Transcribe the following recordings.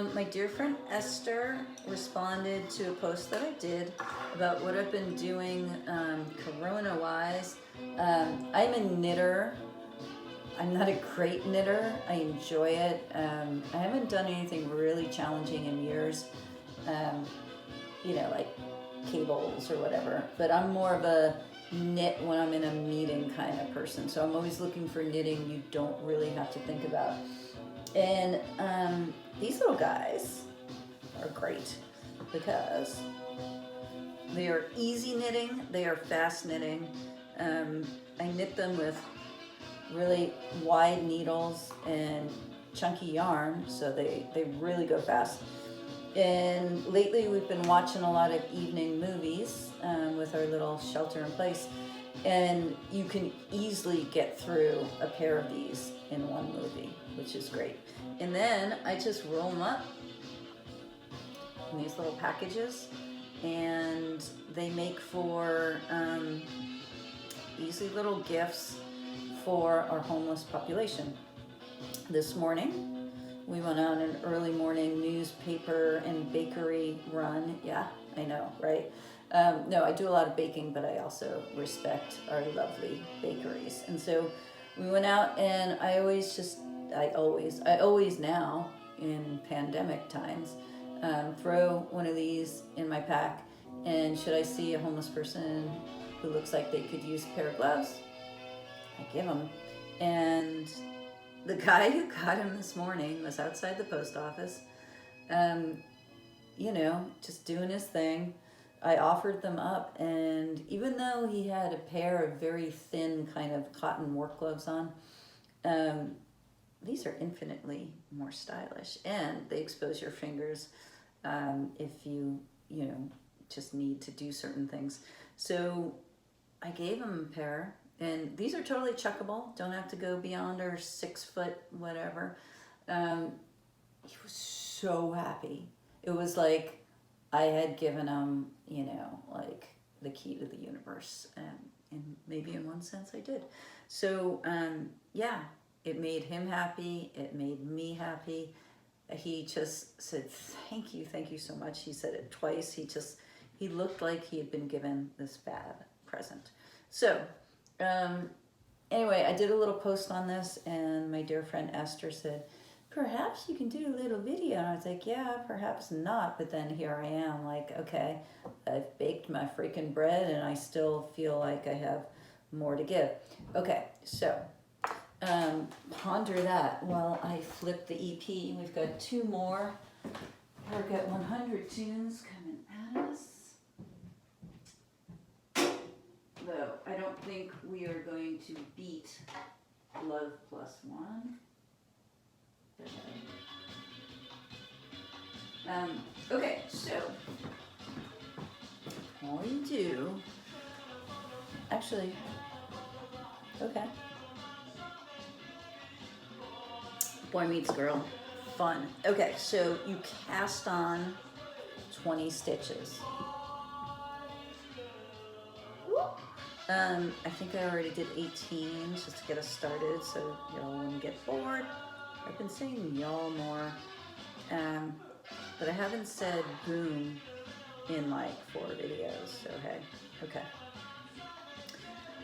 My dear friend Esther responded to a post that I did about what I've been doing corona-wise. I'm a knitter. I'm not a great knitter. I enjoy it. I haven't done anything really challenging in years, like cables or whatever. But I'm more of a knit when I'm in a meeting kind of person. So I'm always looking for knitting you don't really have to think about. And these little guys are great because they are easy knitting, they are fast knitting. I knit them with really wide needles and chunky yarn, so they really go fast. And lately we've been watching a lot of evening movies with our little shelter in place, and you can easily get through a pair of these in one movie, which is great. And then I just roll them up in these little packages, and they make for easy little gifts for our homeless population. This morning we went on an early morning newspaper and bakery run. Yeah, I know, right? No, I do a lot of baking, but I also respect our lovely bakeries. And so we went out, and I always now in pandemic times, throw one of these in my pack. And should I see a homeless person who looks like they could use a pair of gloves, I give them. And the guy who got him this morning was outside the post office, just doing his thing. I offered them up, and even though he had a pair of very thin kind of cotton work gloves on, these are infinitely more stylish, and they expose your fingers if you just need to do certain things. So I gave him a pair, and these are totally chuckable. Don't have to go beyond our 6 foot whatever. He was so happy. It was like I had given him, like the key to the universe, and maybe in one sense I did. So it made him happy. It made me happy. He just said, thank you so much. He said it twice. He looked like he had been given this bad present. So anyway, I did a little post on this, and my dear friend Esther said, perhaps you can do a little video. And I was like, yeah, perhaps not. But then here I am, like, okay, I've baked my freaking bread, and I still feel like I have more to give. Okay, so ponder that while I flip the EP. We've got 2 more. We've got 100 tunes coming at us. Though I don't think we are going to beat Love Plus One. Okay, so all you do, actually, okay. Boy meets girl, fun. Okay, so you cast on 20 stitches. I think I already did 18 just to get us started, so y'all wouldn't get bored. I've been saying y'all more, but I haven't said boom in like 4 videos, so hey, okay.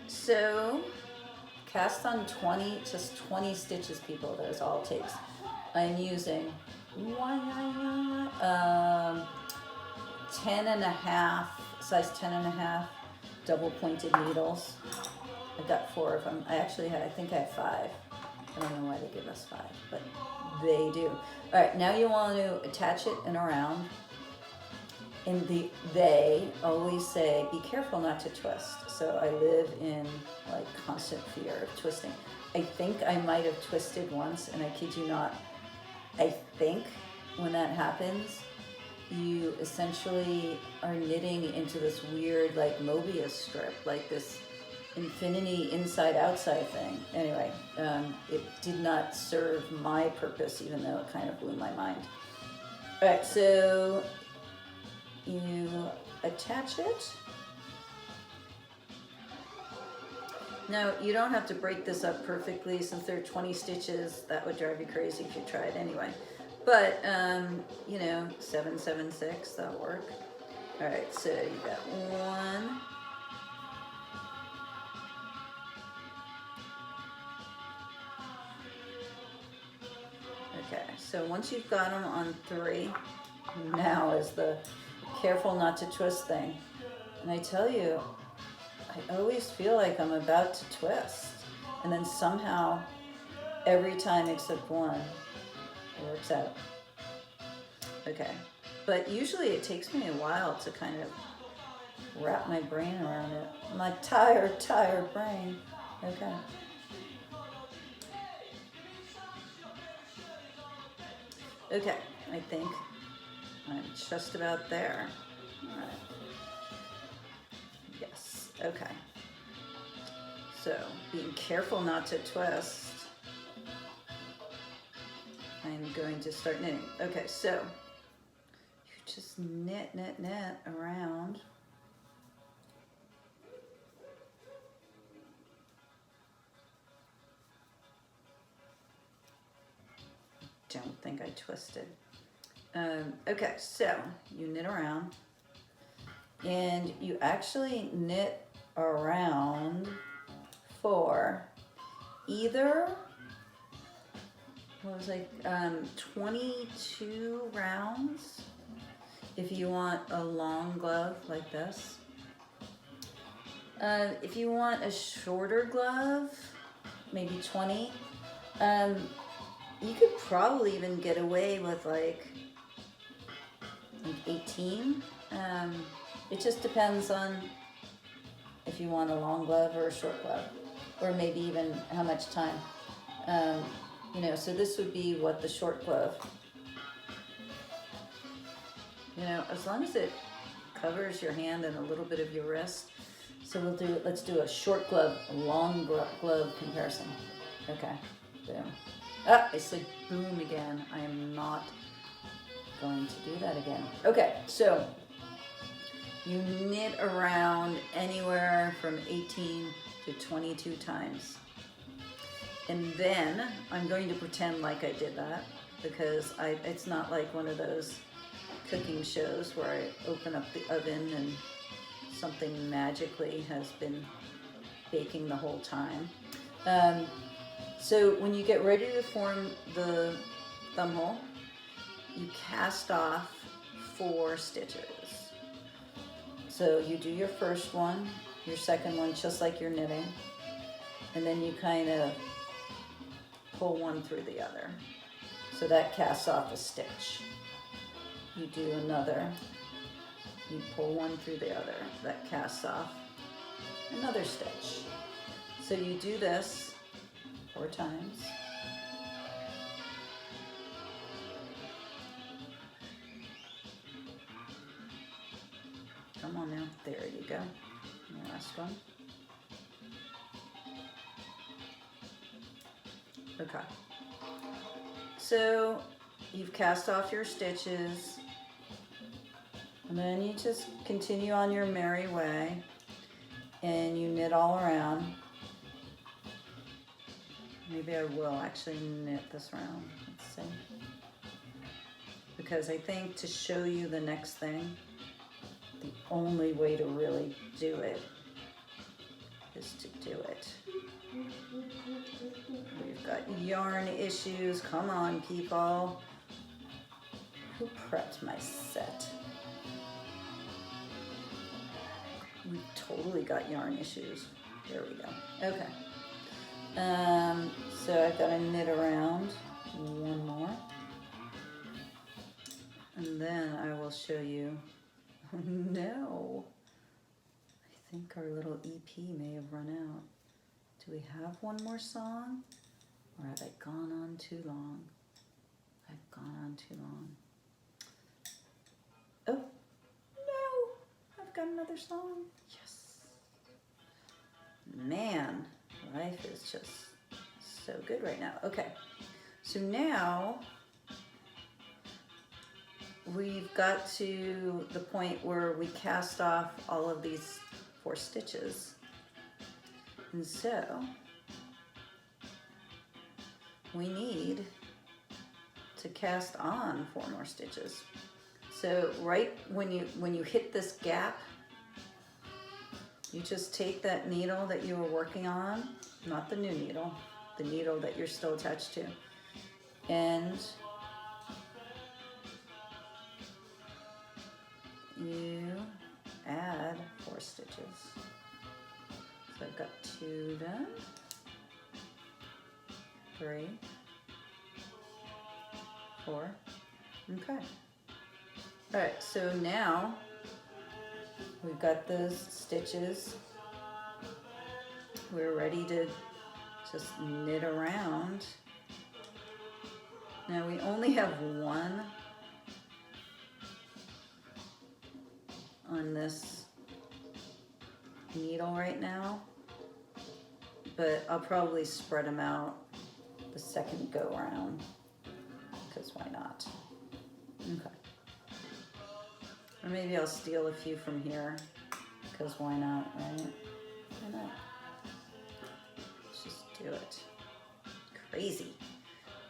So, cast on 20, just 20 stitches, people, that is all it takes. I'm using 10 and a half, size 10 and a half, double pointed needles. I've got 4 of them. I think I have 5. I don't know why they give us 5, but they do. All right, now you want to attach it in a round. And they always say, be careful not to twist. So I live in like constant fear of twisting. I think I might have twisted once, and I kid you not. I think when that happens, you essentially are knitting into this weird like Mobius strip, like this infinity inside-outside thing. Anyway, it did not serve my purpose, even though it kind of blew my mind. All right, so you attach it. Now, you don't have to break this up perfectly since there are 20 stitches. That would drive you crazy if you tried anyway. But, 776, that'll work. All right, so you got 1. Okay, so once you've got them on 3, now is the careful not to twist thing. And I tell you, I always feel like I'm about to twist. And then somehow, every time except one, it works out. Okay, but usually it takes me a while to kind of wrap my brain around it. My tired brain. Okay. Okay, I think I'm just about there. All right. Yes, okay. So, being careful not to twist, I'm going to start knitting. Okay, so you just knit around. Don't think I twisted. Okay, so you knit around, and you actually knit around for either, what was like 22 rounds if you want a long glove like this. If you want a shorter glove, maybe 20. You could probably even get away with like 18. It just depends on if you want a long glove or a short glove, or maybe even how much time. So this would be what the short glove. As long as it covers your hand and a little bit of your wrist. So let's do a short glove, long glove comparison. Okay, boom. I said boom again. I am not going to do that again. Okay, so you knit around anywhere from 18 to 22 times. And then I'm going to pretend like I did that, because it's not like one of those cooking shows where I open up the oven and something magically has been baking the whole time. So when you get ready to form the thumb hole, you cast off 4 stitches. So you do your first one, your second one, just like you're knitting, and then you kind of pull one through the other. So that casts off a stitch. You do another, you pull one through the other, that casts off another stitch. So you do this 4 times. Come on now, there you go. And the last one. Okay. So you've cast off your stitches, and then you just continue on your merry way, and you knit all around. Maybe I will actually knit this round. Let's see. Because I think to show you the next thing, the only way to really do it is to do it. We've got yarn issues. Come on, people. Who prepped my set? We've totally got yarn issues. There we go. Okay. So I've got to knit around one more, and then I will show you. Oh no, I think our little EP may have run out. Do we have one more song, or have I gone on too long? I've gone on too long. Oh no, I've got another song. Yes. Man, life is just so good right now. Okay, so now we've got to the point where we cast off all of these 4 stitches. And so we need to cast on 4 more stitches. So right when you hit this gap, you just take that needle that you were working on, not the new needle, the needle that you're still attached to, and you add 4 stitches. So I've got 2 done, 3, 4, okay. All right, so now we've got those stitches. We're ready to just knit around. Now we only have 1 on this needle right now, but I'll probably spread them out the second go around, because why not? Okay. Or maybe I'll steal a few from here, because why not, right? Why not? Let's just do it. Crazy.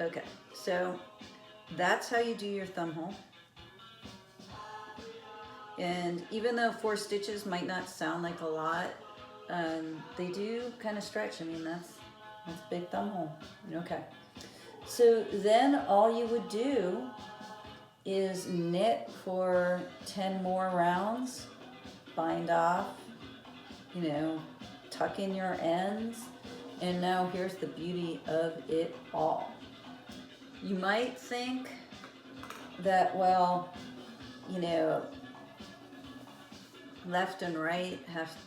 Okay, so that's how you do your thumb hole. And even though 4 stitches might not sound like a lot, they do kind of stretch. I mean, that's big thumb hole. Okay. So then all you would do is knit for 10 more rounds, bind off, tuck in your ends, and now here's the beauty of it all. You might think that, well, left and right,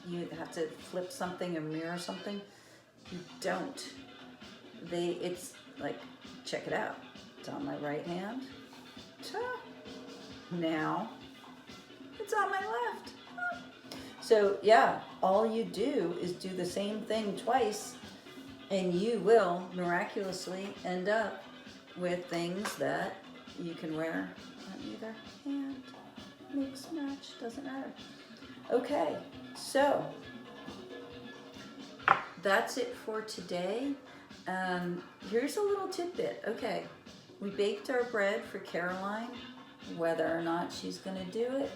you have to flip something or mirror something. You don't. It's like, check it out. It's on my right hand. Now it's on my left. So yeah, all you do is do the same thing twice, and you will miraculously end up with things that you can wear on either hand. Mix, match, doesn't matter. Okay, so that's it for today. Here's a little tidbit. Okay, we baked our bread for Caroline, whether or not she's gonna do it,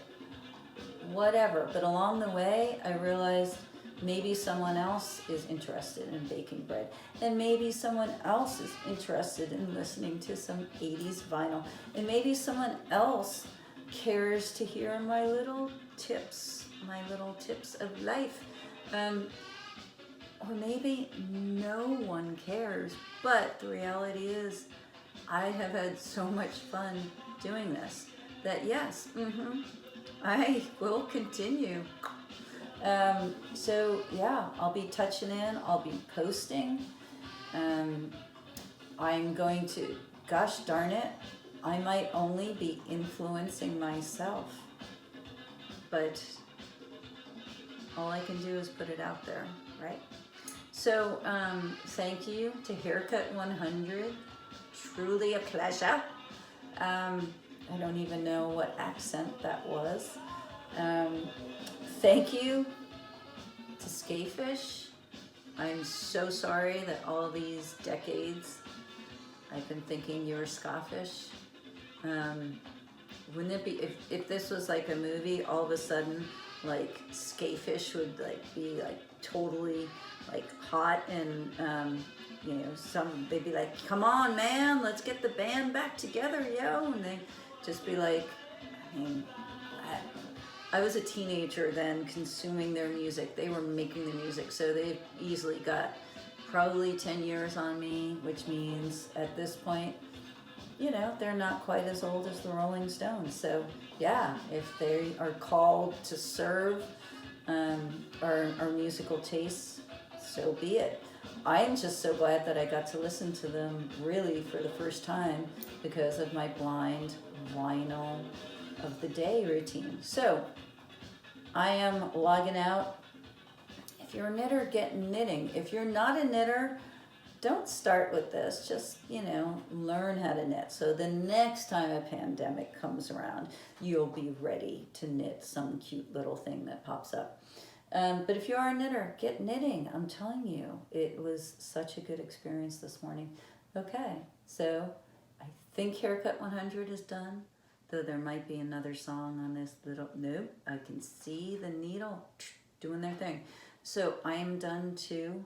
whatever. But along the way, I realized maybe someone else is interested in baking bread, and maybe someone else is interested in listening to some 80s vinyl, and maybe someone else cares to hear my little tips of life. Or maybe no one cares, but the reality is I have had so much fun doing this that yes, I will continue. So yeah, I'll be touching in, I'll be posting. I'm going to, gosh darn it, I might only be influencing myself, but all I can do is put it out there, right? So thank you to Haircut 100. Truly a pleasure. I don't even know what accent that was. Thank you to Skafish. I'm so sorry that all these decades I've been thinking you were Scottish. Wouldn't it be, if this was like a movie, all of a sudden like Skafish would like be like totally like hot, and they'd be like, come on man, let's get the band back together, yo, and they'd just be like, I mean, I was a teenager then consuming their music. They were making the music, so they've easily got probably 10 years on me, which means at this point, they're not quite as old as the Rolling Stones. So yeah, if they are called to serve our musical tastes, so be it. I'm just so glad that I got to listen to them really for the first time because of my blind vinyl of the day routine. So I am logging out. If you're a knitter, get knitting. If you're not a knitter, don't start with this. Just, learn how to knit. So the next time a pandemic comes around, you'll be ready to knit some cute little thing that pops up. But if you are a knitter, get knitting. I'm telling you, it was such a good experience this morning. Okay, so I think Haircut 100 is done, though there might be another song on this little, nope, I can see the needle doing their thing. So I am done too.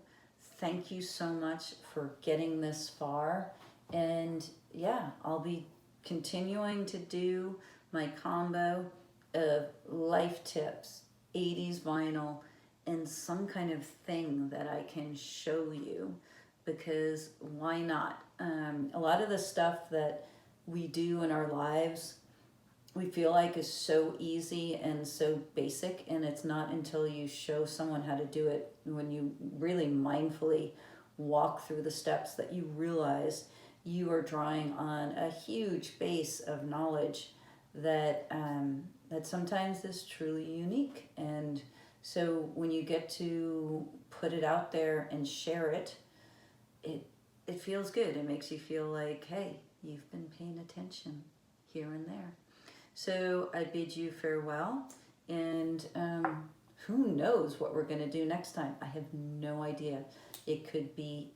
Thank you so much for getting this far. And yeah, I'll be continuing to do my combo of life tips, 80s vinyl, and some kind of thing that I can show you, because why not? A lot of the stuff that we do in our lives, we feel like is so easy and so basic, and it's not until you show someone how to do it, when you really mindfully walk through the steps, that you realize you are drawing on a huge base of knowledge that that sometimes is truly unique. And so when you get to put it out there and share it, it feels good. It makes you feel like, hey, you've been paying attention here and there. So I bid you farewell, and who knows what we're going to do next time? I have no idea. It could be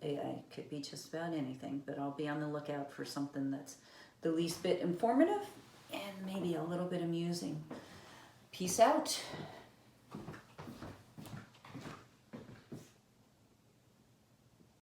just about anything, but I'll be on the lookout for something that's the least bit informative and maybe a little bit amusing. Peace out.